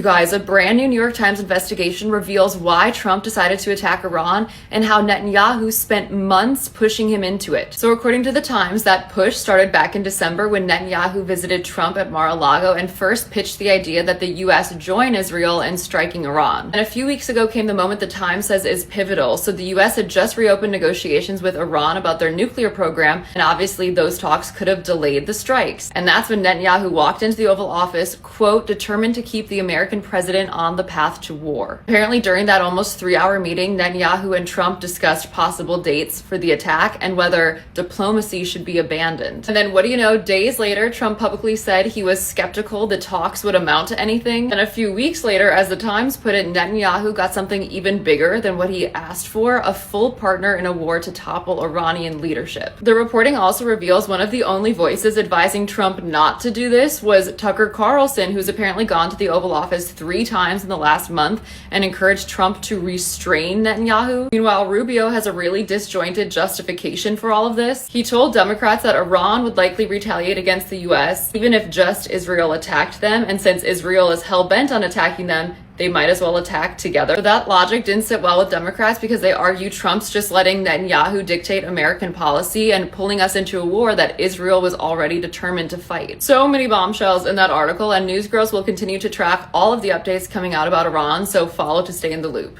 guys, a brand new New York Times investigation reveals why Trump decided to attack Iran and how Netanyahu spent months pushing him into it. So according to the Times, that push started back in December when Netanyahu visited Trump at Mar-a-Lago and first pitched the idea that the US join Israel in striking Iran. And a few weeks ago came the moment the Times says is pivotal. So the US had just reopened negotiations with Iran about their nuclear program, and obviously those talks could have delayed the strikes. And that's when Netanyahu walked into the Oval Office, quote, determined to keep the American president on the path to war. Apparently during that almost 3-hour meeting, Netanyahu and Trump discussed possible dates for the attack and whether diplomacy should be abandoned. And then what do you know, days later, Trump publicly said he was skeptical the talks would amount to anything. And a few weeks later, as the Times put it, Netanyahu got something even bigger than what he asked for, a full partner in a war to topple Iranian leadership. The reporting also reveals one of the only voices advising Trump not to do this was Tucker Carlson, who's apparently gone to the Oval Office 3 times in the last month and encouraged Trump to restrain Netanyahu. Meanwhile, Rubio has a really disjointed justification for all of this. He told Democrats that Iran would likely retaliate against the US, even if just Israel attacked them, and since Israel is hell-bent on attacking them, they might as well attack together. But that logic didn't sit well with Democrats because they argue Trump's just letting Netanyahu dictate American policy and pulling us into a war that Israel was already determined to fight. So many bombshells in that article, and Newsgirls will continue to track all of the updates coming out about Iran, so follow to stay in the loop.